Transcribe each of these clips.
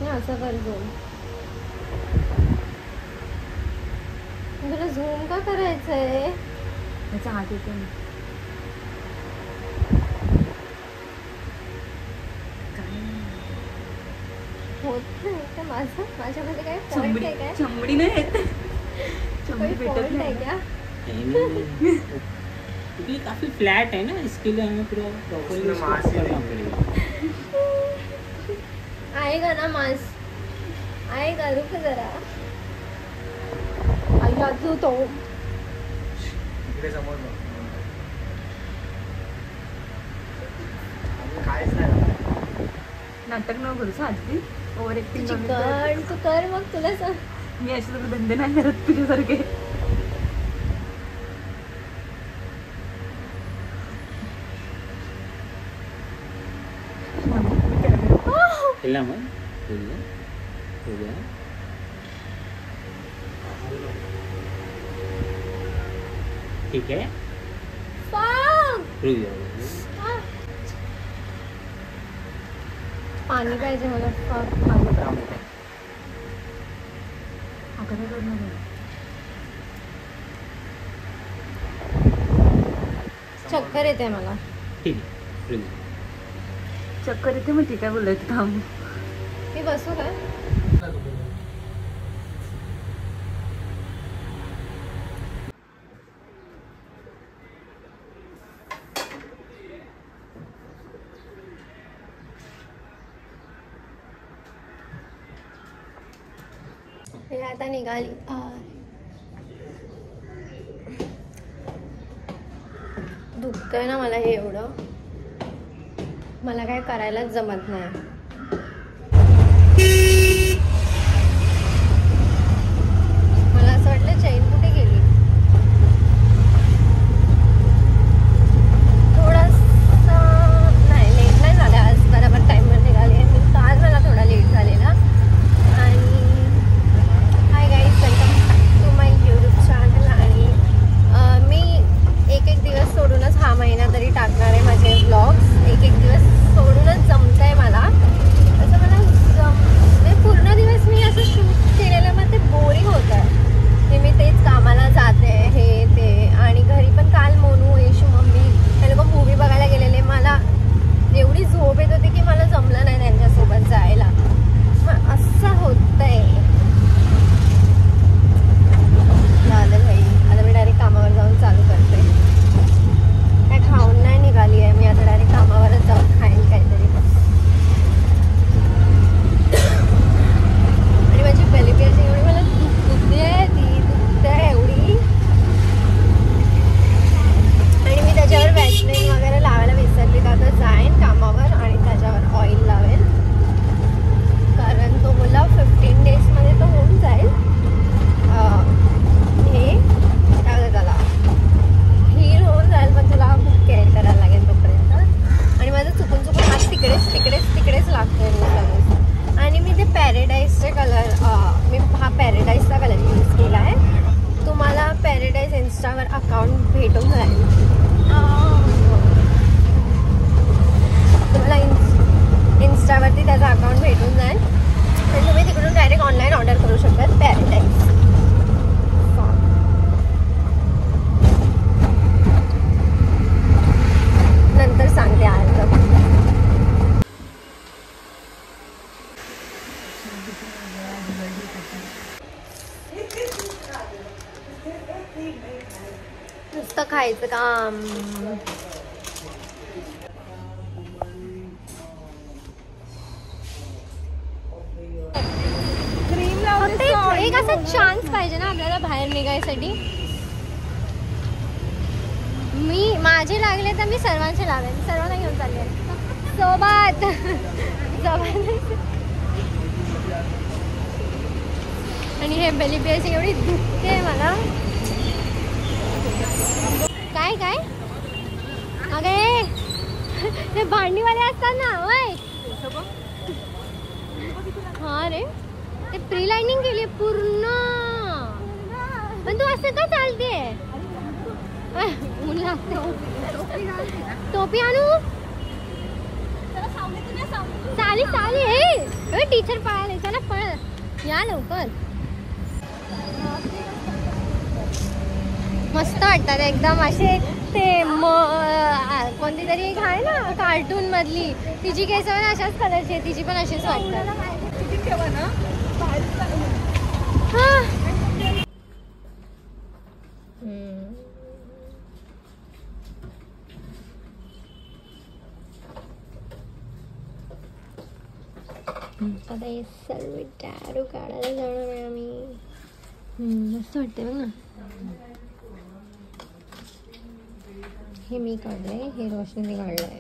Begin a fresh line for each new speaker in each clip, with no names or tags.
असं कर झूम. तुला झूम का करायचंय?
त्याचा हात येतो
होत नाही का माझं? माझ्यामध्ये काय फॉल्ट आहे काय?
चमडी नाही येत. चमडी भेटत नाही
क्या?
क्योंकि काफी फ्लैट है ना, इसके लिए हमें पूरा प्रॉपर्ली मास्क करना पड़ेगा.
आएगा ना मास्क? आएगा, रुक जरा. आया तू तो
इकडे समोर काहीच नाही.
नाटक न करू साधी. ओव्हर ऍक्टिंग
कर, तू कर मग. तुला सांग,
मी असे तर धंदे नाही करत तुझ्यासारखे.
हिला मग हो गया. ठीक है, रुक जाओ.
पाणी पाहिजे मला. चक्कर येते मला.
ठीक आहे, रुक जाओ.
चक्कर येते मग ठीक आहे बोलायचं थांब.
मी बसू काय? हे आता निघाली. दुखतंय ना मला हे एवढं. मला काय करायलाच जमत नाही. मला असं वाटलं चैन कुठे गेली. थोडासा नाही, लेट नाही झालं आज. बरोबर टाईमवर निघाली आहे मी. आज मला थोडा लेट झालेला. आणि hi guys, welcome to my YouTube channel. आणि मी एक दिवस सोडूनच हा महिना तरी टाकणार आहे माझे व्लॉग्स. एक दिवस सोडूनच जमत आहे मला. असं मला पूर्ण दिवस मी असं शूट केलेलं मग ते बोरिंग होतं आहे. मी तेच कामाला जाते हे ते. आणि घरी पण काल मोनू, येशू, मम्मी हे लोक मूवी बघायला गेलेले. मला एवढी झोप येत होती की मला जमलं नाही त्यांच्यासोबत जायला. मग असं होतं आहे. झालं भाई, आता मी डायरेक्ट कामावर जाऊन चालू करते. काय खाऊन नाही निघाली आहे मी. आता डायरेक्ट कामावरच जाऊन खाईन काहीतरी. आणि माझी बेली पियाची एवढी मला दुखते आहे, ती दुखते आहे एवढी. आणि मी त्याच्यावर वॅसलिन वगैरे लावायला विसरली. तर आता जाईन कामावर आणि त्याच्यावर ऑइल लावेल. कारण तो बोला 15 डेजमध्ये तो होऊन जाईल. हे काय त्याला हील होऊन जाईल. पण तुला खूप केअर करायला लागेल तोपर्यंत. आणि माझं चुकून हात तिकडेच लागतोय रोज. आणि मी ते पॅरेडाईजचे कलर, मी हा पॅरेडाईजचा कलर यूज केला आहे. तुम्हाला पॅरेडाईज इन्स्टावर अकाउंट भेटून जाईल. तुम्हाला इन्स्टावरती त्याचा अकाउंट भेटून जाईल. आणि तुम्ही तिकडून डायरेक्ट ऑनलाईन ऑर्डर करू शकता पॅरेडाईज. नंतर सांगते आज. नुसतं खायचं काम. एक असा चान्स पाहिजे ना आपल्याला बाहेर निघायसाठी. मी माझे लागले तर मी सर्वांचे लावेन. सर्वांना घेऊन चालले सोबत. आणि हे बेली पियाची एवढी दुखते मला. काय काय अगे ते भांडीवाले असतात ना वय. हा रे, ते प्री लाइनिंग केली पूर्ण. पण तू असं का चालते? ऊन लागते. टोपी आणू. टीचर पळाले, चला पळ या लवकर. मस्त वाटतात एकदम असे. ते कोणती तरी एक आहे ना कार्टून मधली, तिची केस पण अशाच कलरची आहे, तिची पण अशीच वाटतात. आता हे सर्व टॅरो काढायला जाणार आहे आम्ही. मस्त वाटते बघ ना. हे मी काढलंय, हे रोशनीने काढलंय.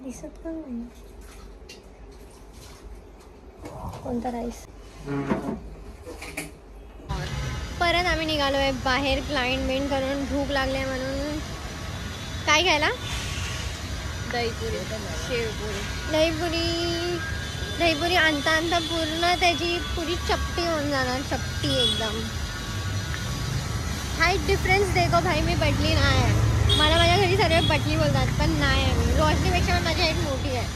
दिसत पण नाही कोणता राईस. परत आम्ही निघालोय बाहेर क्लायंट मेंट करून. भूक लागले म्हणून काय घ्यायला?
दहीपुरी, शेवपुरी.
दहीपुरी आणता आणता पूर्ण त्याची पुरी चपटी होऊन जाणार. चपटी एकदम. हाईट डिफरन्स देखो भाई, मी पटली नाही आहे. मला माझ्या घरी सर्व पटली बोलतात, पण नाही आहे मी. रोशनीपेक्षा पण माझी हाईट मोठी आहे.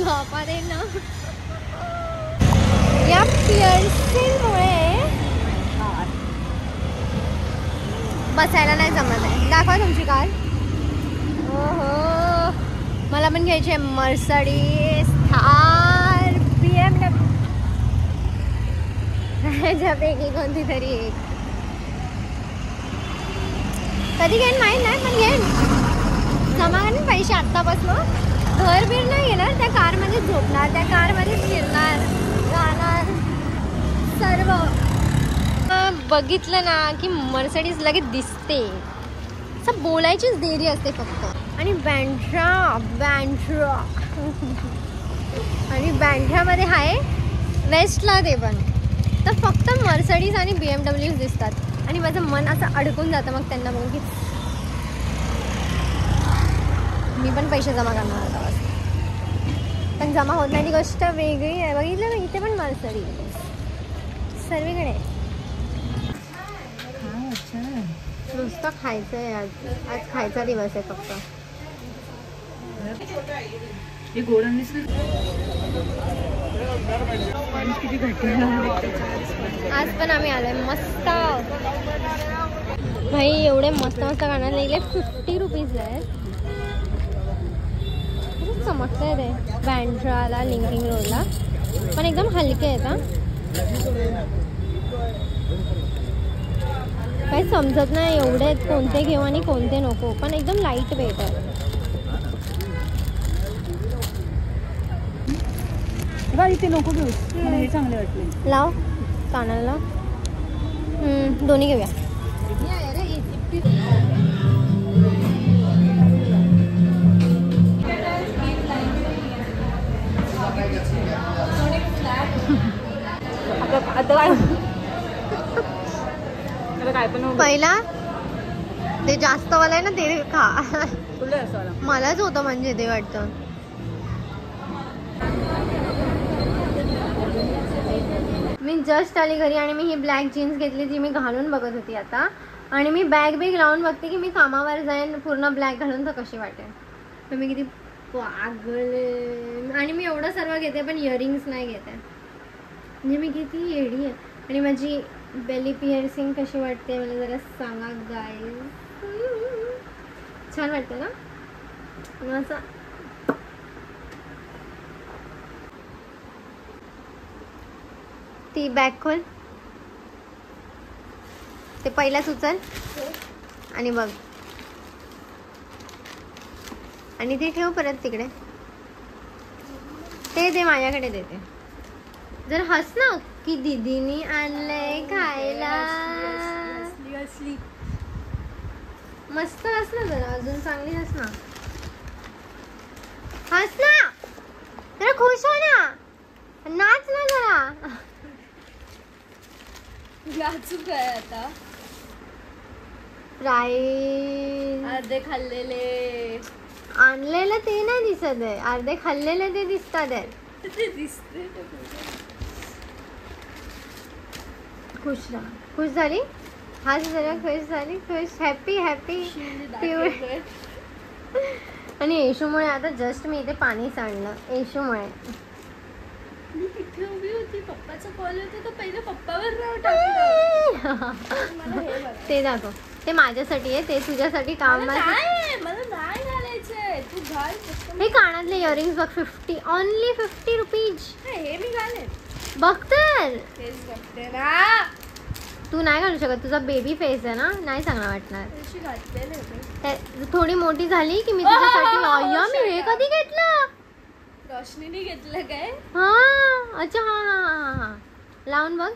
बापा दे ना. या पिअर्सिंगमुळे बसायला नाही जमत आहे. दाखवा तुमची कार. ओहो, मला पण घ्यायची आहे मर्सिडीज, थार, BMW. ह्याच्यापैकी कोणती तरी एक. कधी घेईन माहीत नाही, पण घेईन. जमा करेन पैसे आत्तापासून. घर बीर नाही घेणार, त्या कारमध्ये झोपणार, त्या कारमध्येच फिरणार, जाणार सर्व. बघितलं ना की मर्सिडीज लगेच दिसते. असं बोलायचीच देरी असते फक्त. आणि बँड्रा आणि बँड्रामध्ये आहे वेस्टला ते पण. तर फक्त मर्सिडीज आणि BMW दिसतात. आणि माझं मन असं अडकून जातं मग त्यांना बघून की मी पण पैसे जमा करणार आता. पण जमा होत नाही ती गोष्ट वेगळी आहे. बघितलं ना इथे पण मर्सिडीज सर्वीकडे. नुसतं खायचं आहे आज. आज खायचा दिवस आहे फक्त. आज पण आम्ही आलोय मस्त. भाई एवढे मस्त मस्त गाणं लिहिले. 50 रुपीज आहेत. खूप चमकतंय ते. बँड्राला लिंकिंग रोडला पण एकदम हलके आहेत हा. काही समजत नाही एवढे कोणते घेऊ आणि कोणते नको, पण एकदम लाईट वेट आहे.
इथे नको घेऊ, हे चांगले वाटले.
लाव कानाला. दोन्ही घेऊया. पहिला ते जास्त वाला आहे ना ते खा. मलाच होतं म्हणजे ते वाटतं. मी जस्ट आली घरी आणि मी ही ब्लॅक जीन्स घेतली जी मी घालून बघत होती आता. आणि मी बॅग लावून बघते की मी कामावर जाईन पूर्ण ब्लॅक घालून तर कशी वाटेल. तर मी किती पागल. आणि मी एवढं सर्व घेते पण इयरिंग्स नाही घेते. म्हणजे मी किती येडी आहे. आणि माझी बेली पिअर्सिंग कशी वाटते मला जरा सांगा गाईज. छान वाटते ना असं. ती बॅग खोल. ते पहिलाच उचल आणि बघ. आणि ते ठेव परत तिकडे. ते दे माझ्याकडे देते. जर हस ना की दीदीनी आणलंय खायला. मस्त हस ना जरा. अजून चांगली हस ना. हस ना जरा. खुश हो ना. नाच ना जरा.
नाचूक आहे आता.
प्राईज
अर्धे खाल्लेले.
आणलेलं ते नाही दिसत आहे. अर्धे खाल्लेले ते दिसतात आहे.
ते दिसते.
खुश राहा. खुश झाली. हा जरा खुश झाली, खुश, हॅपी हॅपी. आणि येशूमुळे आता जस्ट मी इथे पाणी सांडलं, येशूमुळे.
मी तिथे उभी होती, पप्पाचा कॉल होता तर पहिले पप्पावर नाव टाकलं. मला हे बघा.
ते दाखव, ते माझ्यासाठी आहे, ते तुझ्यासाठी काम
मला नाही घालायचंय, तू घाल.
हे कानातले इयरिंग्स बघ, 50, ओनली 50 रुपीज.
हे मी घालेन.
बघ तर,
तेच बघते ना.
तू नाही घालू शकत, तुझा बेबी फेस आहे ना, नाही चांगला वाटणार.
अशी घातलेलं आहे.
थोडी मोठी झाली की मी तुझ्यासाठी. अय्या, मी हे कधी घेतलं?
रोशनीने घेतलं काय?
हा, अच्छा, हा हा हा हा, लावून बघ.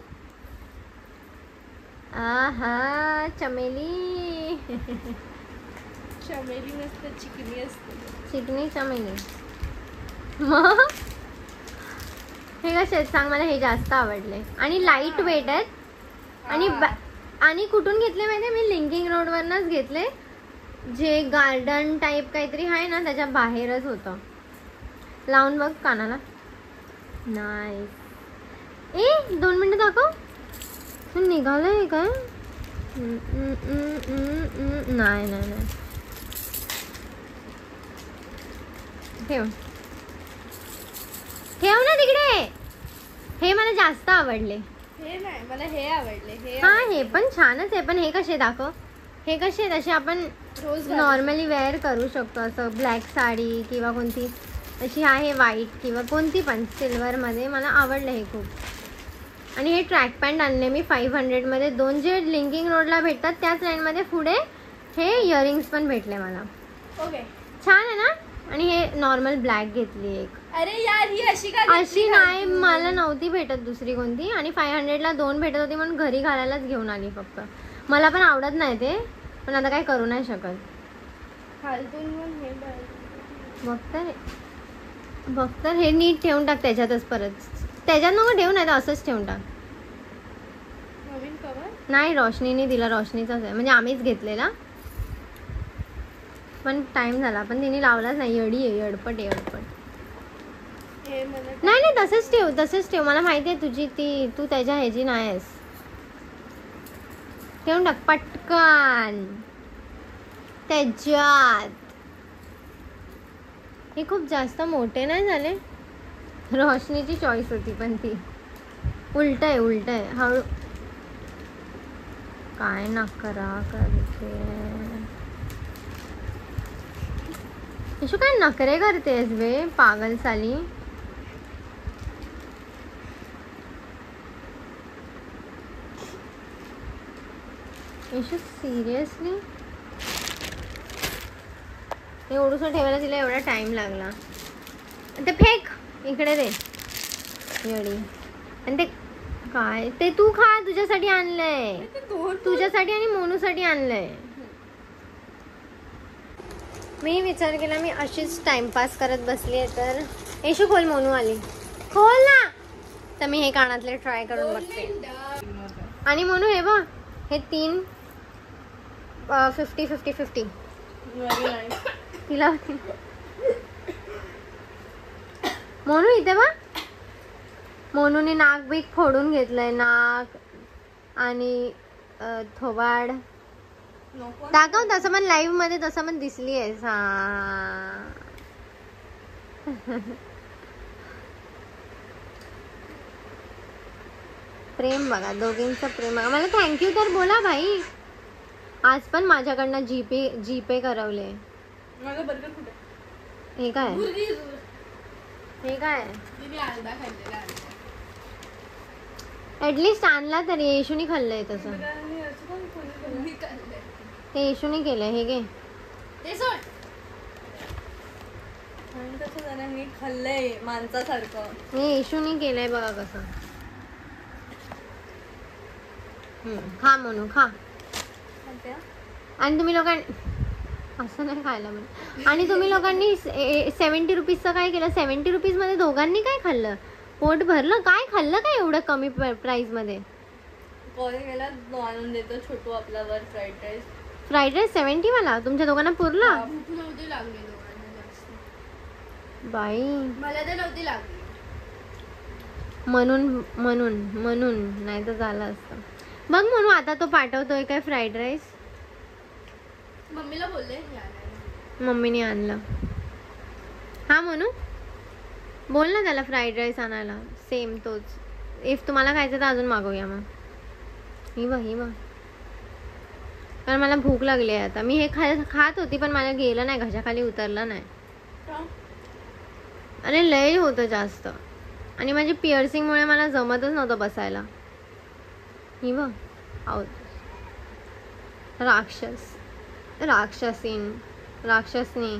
आहा, चमेली.
चमेली मस्त चिकनी असते.
चिकनी चमेली. मग हे कसे आहेत सांग मला, हे जास्त आवडले आणि लाईट वेट आहेत. आणि कुठून घेतले माहिती आहे? मी लिंकिंग रोडवरनच घेतले, जे गार्डन टाईप काहीतरी आहे ना त्याच्या बाहेरच होतं. लावून बघ कानाला. नाईस. 2 मिनिटं दाखव, निघालंय काय? नाही नाही नाही, ठेव ठेव ना तिकडे. हे मला जास्त आवडले.
हे नाही, मला हे आवडले.
हा, हे पण छानच आहे, पण हे कसे दाखव. हे कसे आहेत, असे आपण
रोज
नॉर्मली वेअर करू शकतो, असं ब्लॅक साडी किंवा कोणती अशी आहे व्हाईट किंवा कोणती पण सिल्वरमध्ये. मला आवडलं हे खूप. आणि हे ट्रॅक पॅन्ट आणले मी 500 मध्ये. 2 जे लिंकिंग रोडला भेटतात त्याच लाईनमध्ये पुढे हे इयरिंग्स पण भेटले मला.
ओके,
छान आहे ना. आणि हे नॉर्मल ब्लॅक घेतली एक.
अरे यार, ही
अशी नाही, मला नव्हती भेटत दुसरी कोणती. आणि 500ला 2 भेटत होती म्हणून घरी घालायलाच घेऊन आली फक्त. मला पण आवडत नाही ते, पण आता काय करू नाही शकत. बघ तर हे नीट ठेवून टाक त्याच्यातच, परत त्याच्यात नको ठेवू, नाही तर असंच ठेवून टाक.
नवीन कवर
नाही, रोशनीने दिला, रोशनीचाच आहे, म्हणजे आम्हीच घेतलेला, पण टाइम झाला, पण तिने लावलाच नाही. येडी आहे, येडपट.
हे मला
नाही नाही, तसंच ठेव. मला माहिती आहे तुझी ती, तू त्याच्या ह्याची नाही आहेस. ठेवून टाक पटकन त्याच्यात. हे खूप जास्त मोठे नाही झाले. रोशनीची चॉईस होती, पण ती उलट आहे. हळू काय नकरा करते. यशू, काय नखरे करतेस बे, पागल साली. यशू, सिरियसली हे ओढूसं ठेवायला तिला एवढा टाइम लागला. ते फेक इकडे दे येडी. आणि ते काय, ते तू खा, तुझ्यासाठी आणलंय, तुझ्यासाठी आणि मोनूसाठी आणलंय. मी विचार केला मी अशीच टाइमपास करत बसली आहे तर. येशू, खोल, मोनू आली, खोल ना. तर मी हे कानातले ट्राय करून बघते. आणि मोनू हे बघ, हे 3 50-50 तिला होती. मोनू इथे बघ, मोनूने नाक बीक फोडून घेतलंय, नाक आणि थोबाड. दाखव, तसं पण लाईव्ह मध्ये तसं पण दिसली आहेस. हा, प्रेम बघा, दोघींचं प्रेम बघा. मला थँक्यू तर बोला भाई. आज पण माझ्याकडनं जीपे करवले.
माझा बर्गर कुठे?
हे काय, हे काय ऍटलिस्ट आणला तरी. येशूनी खाल्लंय तसं, ते येशूनी केलंय. हे घे,
कसं जरा नीट खाल्लंय माणसासारखं.
हे येशूनी केलंय बघा कसं. खा म्हणू, खा. आणि तुम्ही लोकांनी असं नाही खायला म्हणून. आणि तुम्ही लोकांनी 70 रुपीजचं काय केलं? 70 रुपीजमध्ये दोघांनी काय खाल्लं? पोट भरलं? काय खाल्लं काय एवढं कमी प्राईजमध्ये?
कॉल केला, आणून देतो छोटू आपल्यावर
फ्राईड राईस 70 वाला तुमच्या दोघांना पुरला?
नव्हती लागली दोघांना जास्त.
बाई,
मला तर नव्हती लागली.
म्हणून नाही तर झालं असतं. बघ म्हणून आता तो पाठवतोय काय फ्राईड राईस.
मम्मीला बोलले यायला.
मम्मीने आणलं. हा म्हणू बोल ना त्याला फ्राईड राईस आणायला. सेम तोच. इफ तुम्हाला खायचं तर अजून मागवूया मग. ही बघ कारण मला भूक लागली आहे आता. मी हे खात होती पण मला गेलं नाही, घशाखाली उतरलं नाही. अरे लय होतं जास्त आणि माझी पिअर्सिंगमुळे मला जमतच नव्हतं बसायला. ही बघ राक्षसनी.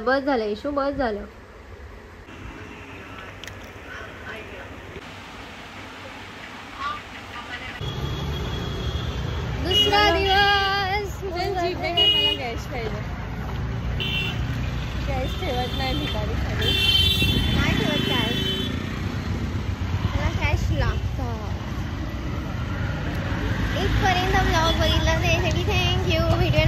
बस झालं इशू, बस झालं. दुसरा दिवस.
मला गॅस पाहिजे. गॅस ठेवत नाही भिकारी खाली.
नाही ठेवत कॅश, मला कॅश लागतं. इथपर्यंत ब्लॉग बघितला त्यासाठी थँक्यू. व्हिडिओ